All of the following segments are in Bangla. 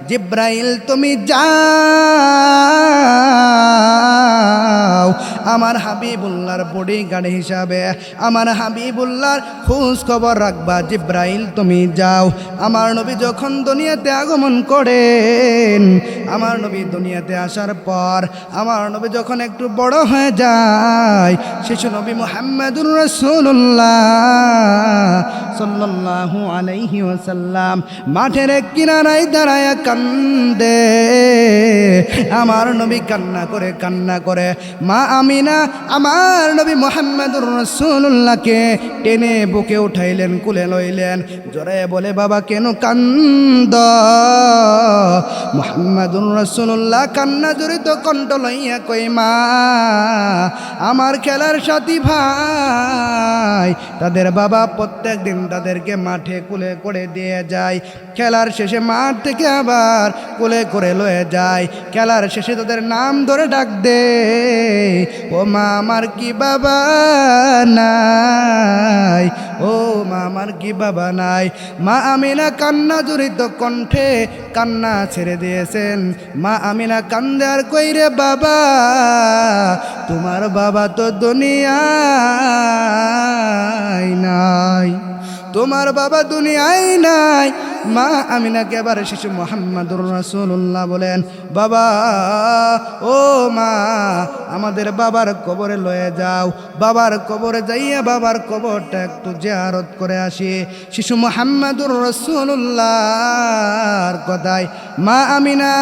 জিব্রাইল তুমি যাও আমার হাবিবুল্লাহর বডিগার্ড হিসাবে, আমার হাবিবুল্লাহর খোঁজ খবর রাখবা। জিব্রাইল তুমি যাও। আমার নবী যখন দুনিয়াতে আগমন করেন, আমার নবী দুনিয়াতে আসার পর আমার নবী যখন একটু বড় হয়ে যায়, শিশু নবী মুহাম্মদুর রাসূলুল্লাহ সাল্লাল্লাহু আলাইহি ওয়াসাল্লাম মাঠের এক কিনারায় দাঁড়ায় কান্দে। আমার নবী কান্না করে মা আমিনা আমার নবী মুহাম্মদুর রাসূলুল্লাহকে টেনে বুকে উঠাইলেন, কুলে লইলেন, জোরে বলে বাবা কেন কান্দ? মুহাম্মদুর রাসূলুল্লাহ কান্না জড়িত কণ্ঠ লইয়া কই মা আমার খেলার সাথী ভাই তাদের বাবা প্রত্যেক দিন তাদেরকে মাঠে কুলে করে দিয়ে যায়, খেলার শেষে মাঠ থেকে আবার কুলে করে লয়ে যায়, খেলার শেষে তাদের নাম ধরে ডাক দে, ও মা আমার কি বাবা নাই, ও মা আমার কি বাবা নাই। মা আমিনা কান্না জড়িত কণ্ঠে কান্না ছেড়ে দিয়েছেন। মা আমিনা কান্দে আর কই রে বাবা তোমার বাবা তো দুনিয়ায় নাই, তোমার বাবা দুনিয়ায় নাই। মা আমিনাকে এবার শিশু মুহাম্মদুর রাসূলুল্লাহ বলেন বাবা ও মা আমাদের বাবার কবরে লয়ে যাও, বাবার কবরে যাইয়া বাবার কবরটা একটু জিয়ারত করে আসি। শিশু মুহাম্মদুর রাসূলুল্লাহর কথায় মা আমিনা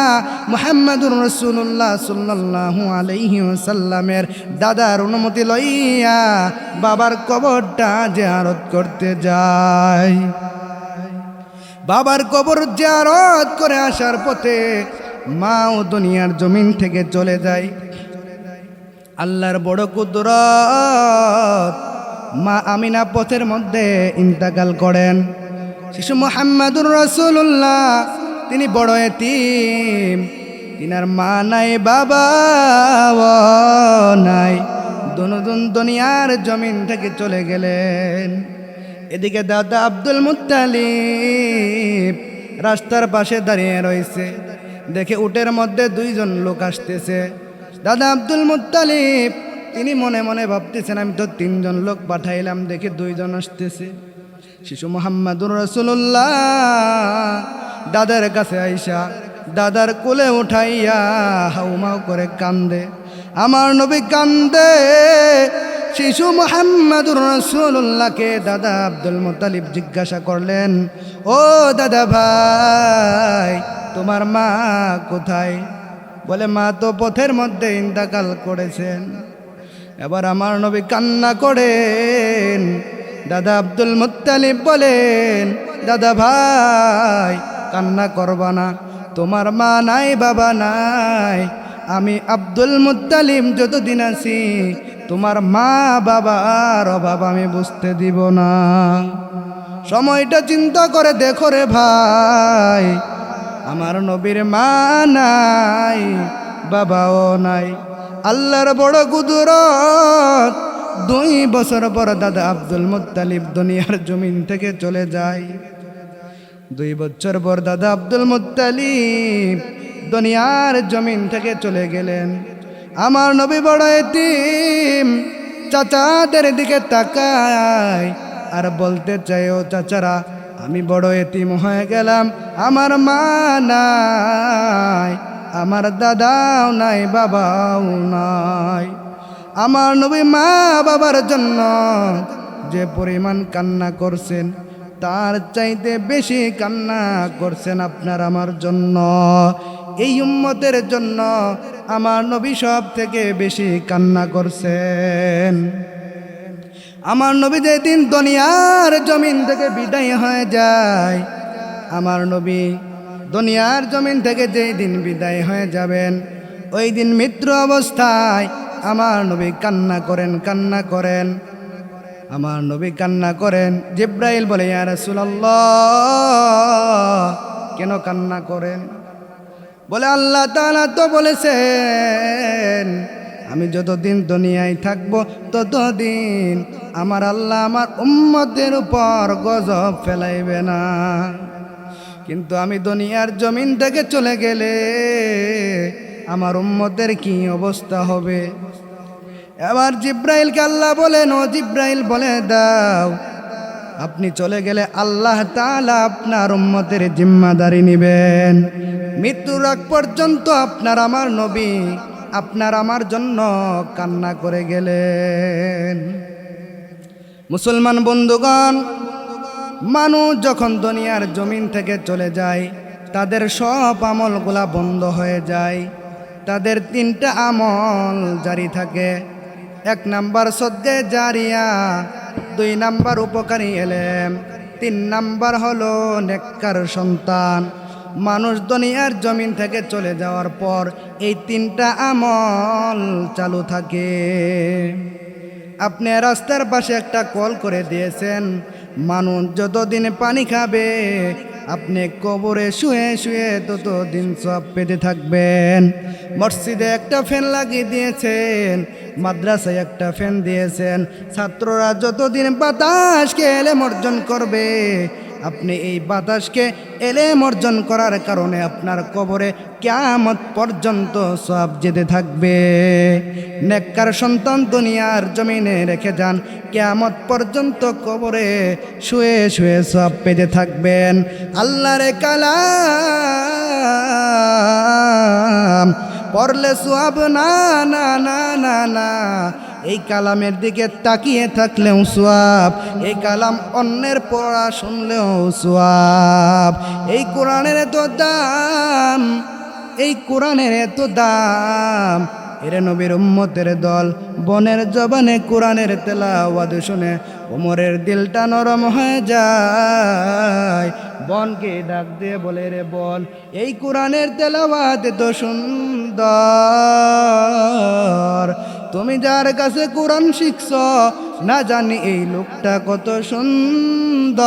মুহাম্মদুর রাসূলুল্লাহ সাল্লাল্লাহু আলাইহি ওয়াসাল্লামের দাদার অনুমতি লইয়া বাবার কবরটা জিয়ারত করতে যায়। বাবার কবর জিয়ারত করে আসার পথে মাও দুনিয়ার জমিন থেকে চলে যায়। আল্লাহর বড় কুদরত, মা আমিনা পথের মধ্যে ইন্তেকাল করেন। শিশু মুহাম্মদুর রাসূলুল্লাহ তিনি বড় এতিম, তিনার মা নাই বাবা নাই, দুজন দুনিয়ার জমিন থেকে চলে গেলেন। এদিকে দাদা আব্দুল মুত্তালিব রাস্তার পাশে দাঁড়িয়ে রয়েছে, দেখে উটের মধ্যে দুইজন লোক আসতেছে। দাদা আব্দুল মুত্তালিব তিনি মনে মনে ভাবতেছেন আমি তো তিনজন লোক পাঠাইলাম, দেখে দুইজন আসতেছে। শিশু মুহাম্মদুর রাসূলুল্লাহ দাদার কাছে আইসা দাদার কোলে উঠাইয়া হাউমাউ করে কান্দে। আমার নবী কান্দে। শিশু মুহাম্মদুর রাসূলুল্লাহকে দাদা আব্দুল মুত্তালিব জিজ্ঞাসা করলেন, ও দাদা ভাই তোমার মা কোথায়? বলে মা তো পথের মধ্যে ইন্তেকাল করেছেন। এবার আমার নবী কান্না করেন। দাদা আব্দুল মুত্তালিব বলেন, দাদা ভাই কান্না করবা না, তোমার মা নাই বাবা নাই, আমি আব্দুল মুত্তালিব যতদিন আছি তোমার মা বাবার অভাব আমি বুঝতে দিব না। সময়টা চিন্তা করে দেখো রে ভাই, আমার নবীর মা নাই বাবাও নাই। আল্লাহর বড় কুদরত, 2 বছর পর দাদা আব্দুল মুত্তালিব দুনিয়ার জমিন থেকে চলে যায়। 2 বছর পর দাদা আব্দুল মুত্তালিব দুনিয়ার জমিন থেকে চলে গেলেন। আমার নবী বড় এতিম, চাচাদের দিকে তাকায় আর বলতে চাই ও চাচারা আমি বড় এতিম হয়ে গেলাম, আমার মা নাই, আমার দাদাও নাই বাবাও নাই। আমার নবী মা বাবার জন্য যে পরিমাণ কান্না করছেন তার চাইতে বেশি কান্না করছেন আপনার আমার জন্য। এই উম্মতের জন্য আমার নবী সব থেকে বেশি কান্না করছেন। আমার নবী যেদিন দুনিয়ার জমিন থেকে বিদায় হয়ে যায়, আমার নবী দুনিয়ার জমিন থেকে যেই দিন বিদায় হয়ে যাবেন, ওই দিন মৃত্যু অবস্থায় আমার নবী কান্না করেন। আমার নবী কান্না করেন। জিব্রাইল বলে ইয়া রাসূলুল্লাহ কেন কান্না করেন? বলে আল্লাহ তাআলা তো বলেছেন আমি যতদিন দুনিয়ায় থাকবো ততদিন আমার আল্লাহ আমার উম্মতের উপর গজব ফেলাইবে না। কিন্তু আমি দুনিয়ার জমিন থেকে চলে গেলে আমার উম্মতের কি অবস্থা হবে। এবার জিব্রাইলকে আল্লাহ বলেন, ও জিব্রাইল বলে দাও, আপনি চলে গেলে আল্লাহ তাআলা আপনার উম্মতের জিম্মাদারি নেবেন। মৃত্যুর আগ পর্যন্ত আপনার আমার নবী আপনার আমার জন্য কান্না করে গেলেন। মুসলমান বন্ধুগণ, মানুষ যখন দুনিয়ার জমিন থেকে চলে যায় তাদের সব আমলগুলা বন্ধ হয়ে যায়। তাদের তিনটা আমল জারি থাকে। 1 নাম্বার সদ্দে জারিয়া, 2 নাম্বার উপকারী এলেম, 3 নাম্বার হলো নেককার সন্তান। মানুষ দুনিয়ার জমিন থেকে চলে যাওয়ার পর এই 3টা আমল চালু থাকে। আপনি রাস্তার পাশে একটা কল করে দিয়েছেন, মানুষ যতদিন পানি খাবে আপনি কবরে শুয়ে শুয়ে ততদিন সওয়াব পেতে থাকবেন। মসজিদে একটা ফ্যান লাগিয়ে দিয়েছেন, মাদ্রাসায় একটা ফ্যান দিয়েছেন, ছাত্ররা যতদিন বাতাসকে এলেম অর্জন করবে আপনি এই বাতাসকে এলেম অর্জন করার কারণে আপনার কবরে কিয়ামত পর্যন্ত সওয়াব যেতে থাকবে। নেককার সন্তান দুনিয়ার জমিনে রেখে যান, কিয়ামত পর্যন্ত কবরে শুয়ে শুয়ে সওয়াব পেতে থাকবেন। আল্লাহর কালাম পড়লে সওয়াব না না না না না, এই কালামের দিকে তাকিয়ে থাকলেও সওয়াব, এই কালাম অন্যের পড়া শুনলেও সওয়াব। এই কোরআনের এত দাম, এই কোরআনের এত দাম। এর নবীর উম্মতের দল বনের জবানে কোরআনের তেলাওয়াত শুনে ওমরের দিলটা নরম হয়ে যায়। বনকে ডাক দিয়ে বলে, রে বন, এই কোরআনের তেলাওয়াত এত সুন্দর, তুমি যার কাছে কোরআন শিখছ না জানি এই লোকটা কত সুন্দর।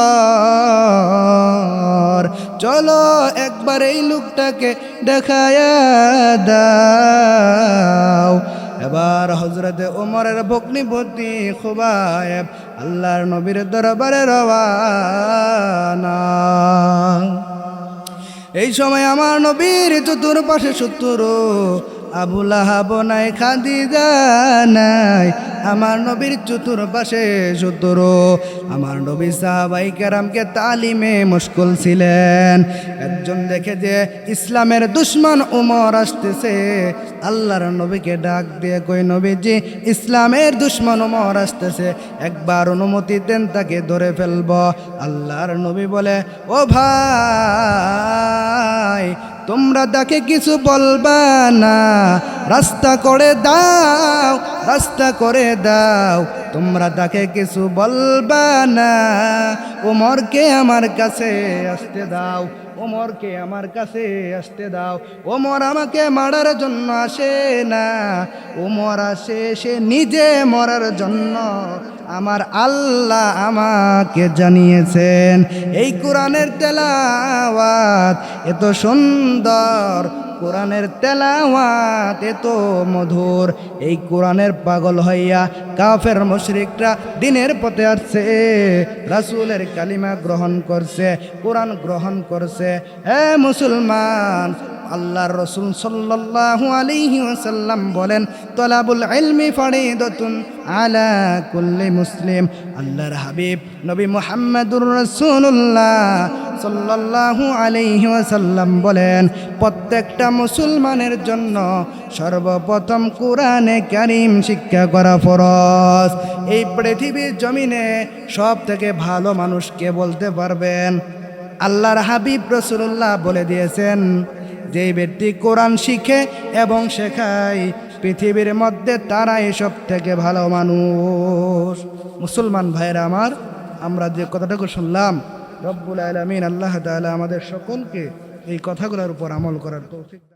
চলো একবার এই লোকটাকে দেখায়া দাও। এবার হযরতে ওমরের ভগ্নিপতি খুবাইব আল্লাহর নবীর দরবারে রওয়ানা। এই সময় আমার নবীর চতুর্পাশে শত্রু, আবু লাহাব নাই, খাদিজা নাই, আমার নবীর চতুর্পাশে শত্রু। আমার নবী সাহাবায়ে কেরামকে তালিমে মশগুল ছিলেন। একজন দেখে যে ইসলামের দুশমন ওমর আসতেছে, আল্লাহর নবীকে ডাক দিয়ে কই, নবীজি ইসলামের দুশমন ওমর আসতেছে, একবার অনুমতি দেন তাকে ধরে ফেলব। আল্লাহর নবী বলে, ও ভাই, তোমরা তাকে কিছু বলবা না, রাস্তা করে দাও, রাস্তা করে দাও, তোমরা তাকে কিছু বলবা না। ওমরকে আমার কাছে আসতে দাও, ওমরকে আমার কাছে আসতে দাও। ওমর আমাকে মারার জন্য আসে না, ওমর আসে সে নিজে মরার জন্য। আমার আল্লাহ আমাকে জানিয়েছেন এই কোরআনের তেলাওয়াত এত সুন্দর, কোরআনের তেলাওয়াত এত মধুর। এই কোরআনের পাগল হইয়া কাফের মুশরিকরা দিনের পথে আসছে, রাসূলের কালিমা গ্রহণ করছে, কোরআন গ্রহণ করছে। হে মুসলমান, আল্লাহর রাসূল সাল্লাল্লাহু আলাইহি ওয়াসাল্লাম বলেন, তলাবুল ইলমি ফরিদাতুন আলা কুল্লি মুসলিম। আল্লাহর হাবিব নবী মুহাম্মদুর রাসূলুল্লাহ সাল্লাল্লাহু আলাইহি ওয়াসাল্লাম বলেন, প্রত্যেকটা মুসলমানের জন্য সর্বপ্রথম কোরআনে কারীম শিক্ষা করা ফরজ। এই পৃথিবীর জমিনে সব থেকে ভালো মানুষ কে বলতে পারবেন? আল্লাহর হাবিব রাসূলুল্লাহ বলে দিয়েছেন, যেই ব্যক্তি কোরআন শিখে এবং শেখায় পৃথিবীর মধ্যে তারাই সব থেকে ভালো মানুষ। মুসলমান ভাইরা আমার, আমরা যে কথাটুকু শুনলাম, রব্বুল আলামিন আল্লাহ তাআলা আমাদের সকলকে এই কথাগুলোর উপর আমল করার তৌফিক দান।